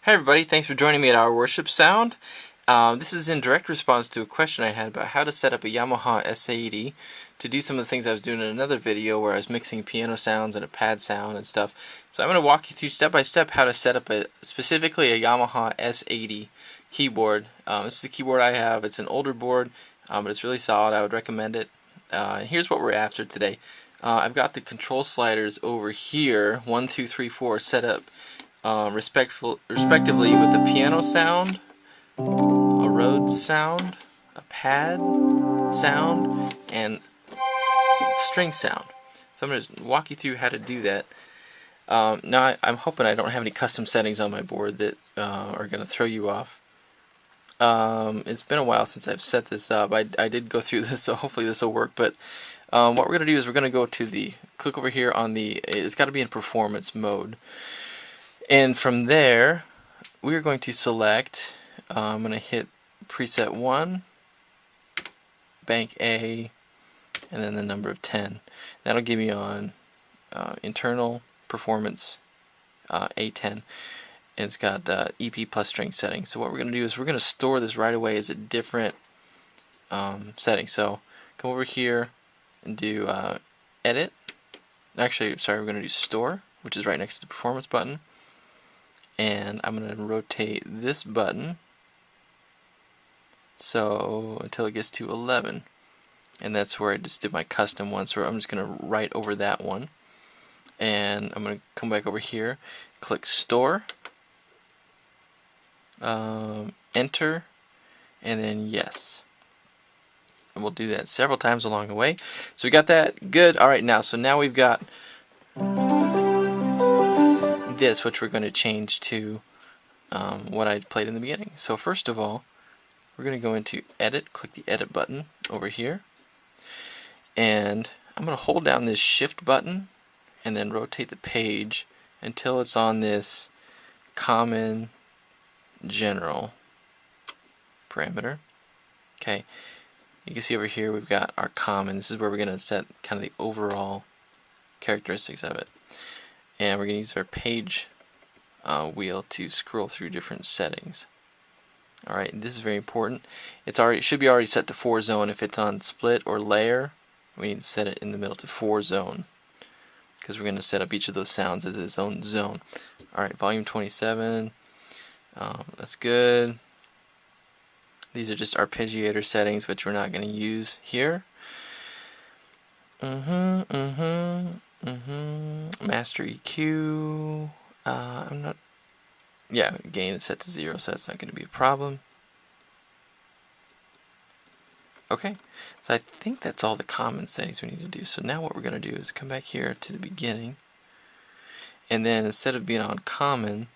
Hi everybody, thanks for joining me at Our Worship Sound. This is in direct response to a question I had about how to set up a Yamaha S80 to do some of the things I was doing in another video where I was mixing piano sounds and a pad sound and stuff. So I'm going to walk you through step by step how to set up specifically a Yamaha S80 keyboard. This is the keyboard I have. It's an older board, but it's really solid. I would recommend it. And here's what we're after today. I've got the control sliders over here, 1, 2, 3, 4, set up respectively with a piano sound, a Rhodes sound, a pad sound, and string sound. So I'm going to walk you through how to do that. Now I'm hoping I don't have any custom settings on my board that are going to throw you off. It's been a while since I've set this up. I did go through this, so hopefully this will work. But what we're going to do is we're going to go to click over here on it's got to be in performance mode. And from there, we're going to select, I'm going to hit preset 1, bank A, and then the number of 10. That'll give me on internal performance A10. And it's got EP plus string setting. So what we're going to do is we're going to store this right away as a different setting. So come over here and do edit. Actually, sorry, we're going to do store, which is right next to the performance button. And I'm going to rotate this button so until it gets to 11, and that's where I just did my custom one. So I'm just going to write over that one, and I'm going to come back over here, click store, enter, and then yes. And we'll do that several times along the way. So we got that good. Alright, now we've got this, which we're going to change to what I played in the beginning. So first of all, we're going to go into edit, click the edit button over here, and I'm going to hold down this shift button and then rotate the page until it's on this common general parameter. Okay, you can see over here we've got our common. This is where we're going to set kind of the overall characteristics of it. And we're going to use our page wheel to scroll through different settings. Alright, this is very important. It should be already set to 4 zone. If it's on split or layer, we need to set it in the middle to 4 zone, because we're going to set up each of those sounds as its own zone. Alright, volume 27. That's good. These are just arpeggiator settings, which we're not going to use here. Master EQ. Gain is set to 0, so that's not going to be a problem. Okay, so I think that's all the common settings we need to do. So now what we're going to do is come back here to the beginning, and then instead of being on common,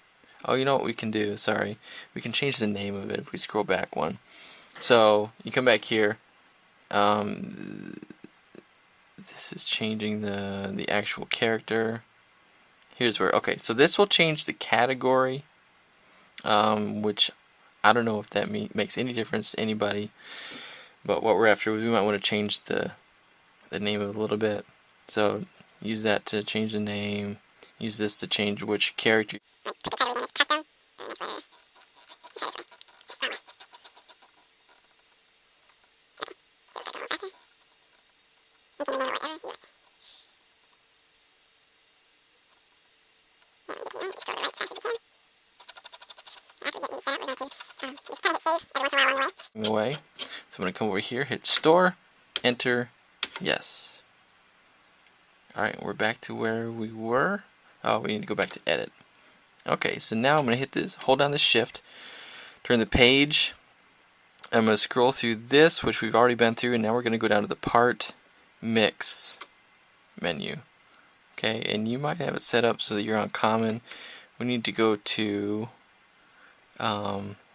oh, you know what we can do? Sorry, we can change the name of it if we scroll back one. So you come back here. This is changing the actual character. Here's where, okay, so this will change the category, which I don't know if that makes any difference to anybody, but what we're after, we might want to change the name of it a little bit. So use that to change the name, use this to change which character. Away. So I'm going to come over here, hit store, enter, yes. Alright, we're back to where we were. Oh, we need to go back to edit. Okay, so now I'm going to hit this, hold down the shift, turn the page. I'm going to scroll through this, which we've already been through, and now we're going to go down to the part mix menu. Okay, and you might have it set up so that you're on common. We need to go to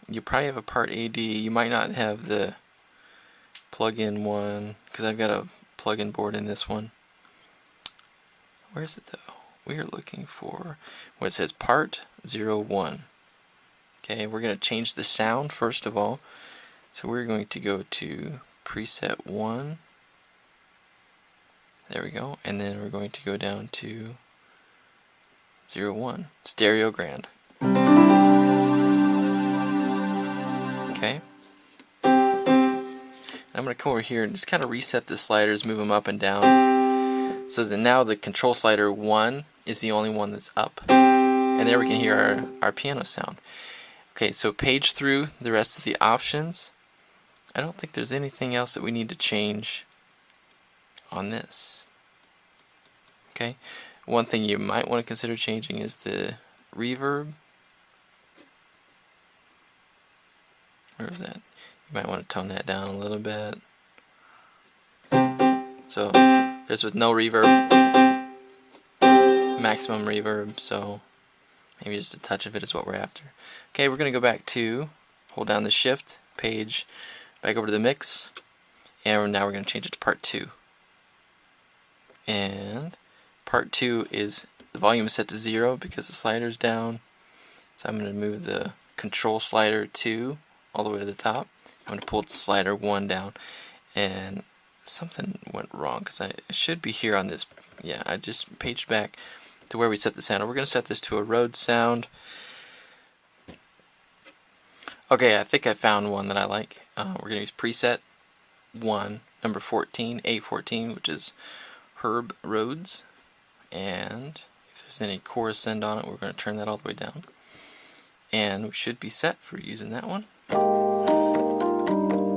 you probably have a part AD. You might not have the plug-in one, because I've got a plug-in board in this one. Where is it though? We are looking for what it says part 01. Okay, we're going to change the sound first of all. So we're going to go to preset 1. There we go. And then we're going to go down to 01. Stereo Grand. Okay. I'm going to come over here and just kind of reset the sliders, move them up and down. So that now the control slider 1 is the only one that's up. And there we can hear our piano sound. Okay, so page through the rest of the options. I don't think there's anything else that we need to change on this. Okay, one thing you might want to consider changing is the reverb. Where is that? You might want to tone that down a little bit. So there's with no reverb, maximum reverb, so maybe just a touch of it is what we're after. Okay, we're going to go back to, hold down the shift, page, back over to the mix, and now we're going to change it to part 2. And part 2 is, the volume is set to 0 because the slider's down, so I'm going to move the control slider 2 all the way to the top. I'm going to pull the slider 1 down, and something went wrong because I should be here on this. Yeah, I just paged back to where we set the sound. We're going to set this to a Rhodes sound. Okay, I think I found one that I like. We're going to use preset 1, number 14, A14, which is Herb Rhodes. And if there's any chorus send on it, we're going to turn that all the way down. And we should be set for using that one.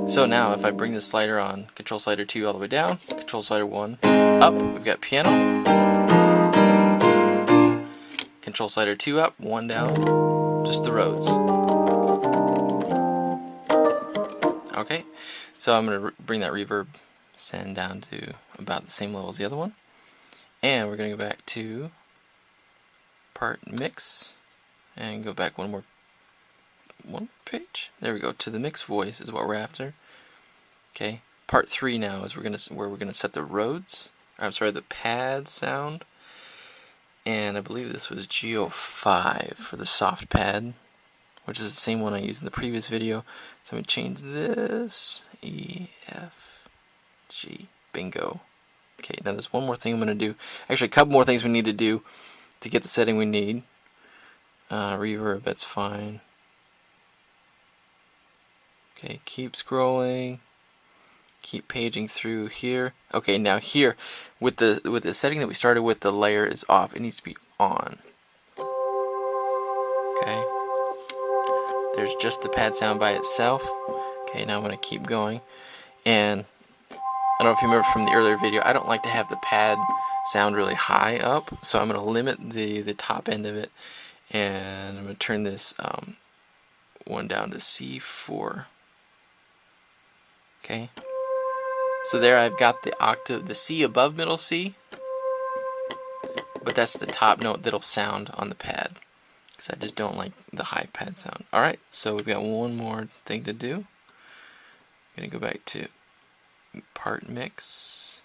So now if I bring the slider on, control slider 2 all the way down, control slider 1 up, we've got piano. Control slider 2 up, 1 down, just the Rhodes. Okay, so I'm going to bring that reverb send down to about the same level as the other one. And we're going to go back to part mix and go back one more page. There we go, to the mix voice is what we're after. Okay, part 3 now is where we're gonna set the Rhodes. I'm sorry, the pad sound. And I believe this was Go5 for the soft pad, which is the same one I used in the previous video. So I'm gonna change this E, F, G, bingo. Okay, now there's one more thing I'm gonna do. Actually, a couple more things we need to do to get the setting we need. Reverb, that's fine. Okay, keep scrolling. Keep paging through here. Okay, now here with the setting that we started with, the layer is off. It needs to be on. Okay. There's just the pad sound by itself. Okay, now I'm going to keep going. And I don't know if you remember from the earlier video, I don't like to have the pad sound really high up, so I'm going to limit the top end of it, and I'm going to turn this one down to C4. Okay. So there I've got the octave, the C above middle C, but that's the top note that'll sound on the pad, because I just don't like the high pad sound. Alright, so we've got one more thing to do. I'm going to go back to part mix,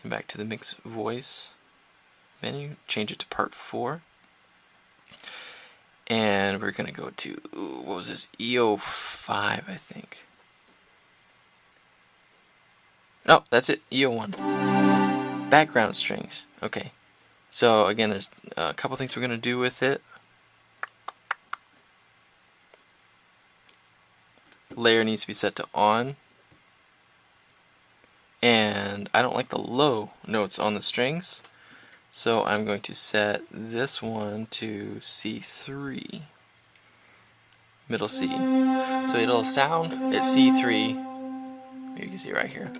and back to the mix voice menu, change it to part 4, and we're going to go to, what was this, EO5 I think. Oh, that's it, EO1. Background strings. Okay, so again, there's a couple things we're going to do with it. Layer needs to be set to on. And I don't like the low notes on the strings, so I'm going to set this one to C3. Middle C. So it'll sound at C3. Maybe you can see it right here.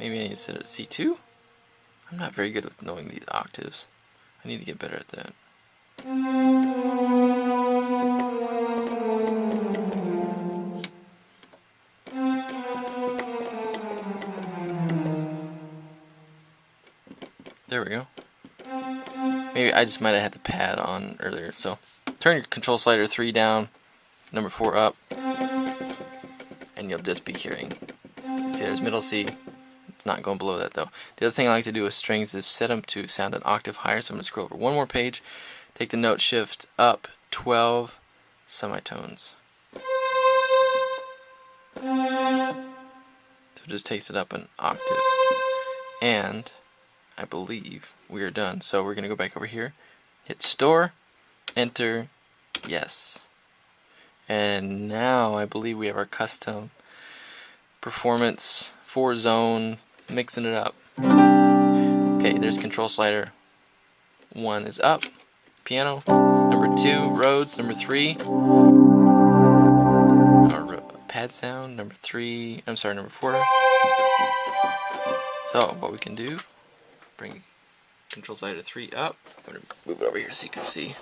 Maybe I need to set it at C2? I'm not very good with knowing these octaves. I need to get better at that. There we go. Maybe I just might have had the pad on earlier. So turn your control slider 3 down, number 4 up, and you'll just be hearing. See, there's middle C. It's not going below that though. The other thing I like to do with strings is set them to sound an octave higher. So I'm going to scroll over one more page, take the note shift up 12 semitones. So it just takes it up an octave. And I believe we are done. So we're going to go back over here, hit store, enter, yes. And now I believe we have our custom performance 4-zone, mixing it up. Okay, there's control slider. 1 is up, piano. Number 2, Rhodes. Number 3, our pad sound. Number 4. So what we can do, bring control slider 3 up. I'm going to move it over here so you can see.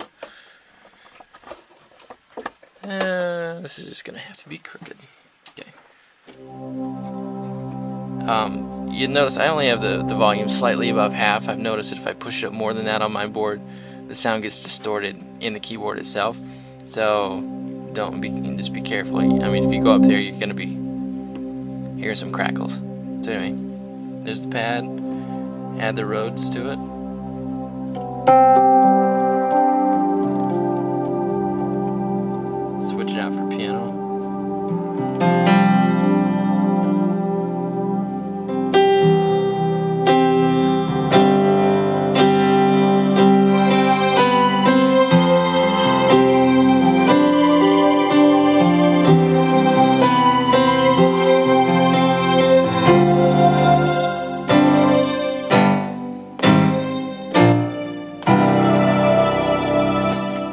This is just going to have to be crooked. Okay. You notice I only have the volume slightly above half. I've noticed that if I push it up more than that on my board, the sound gets distorted in the keyboard itself. So just be careful. I mean, if you go up there, you're going to be hearing some crackles. So anyway, there's the pad. Add the Rhodes to it. Switch it out for piano.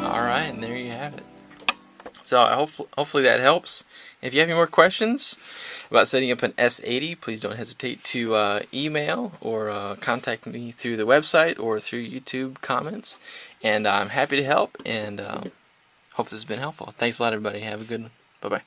Alright, and there you have it. So hopefully that helps. If you have any more questions about setting up an S80, please don't hesitate to email or contact me through the website or through YouTube comments. And I'm happy to help, and hope this has been helpful. Thanks a lot, everybody. Have a good one. Bye-bye.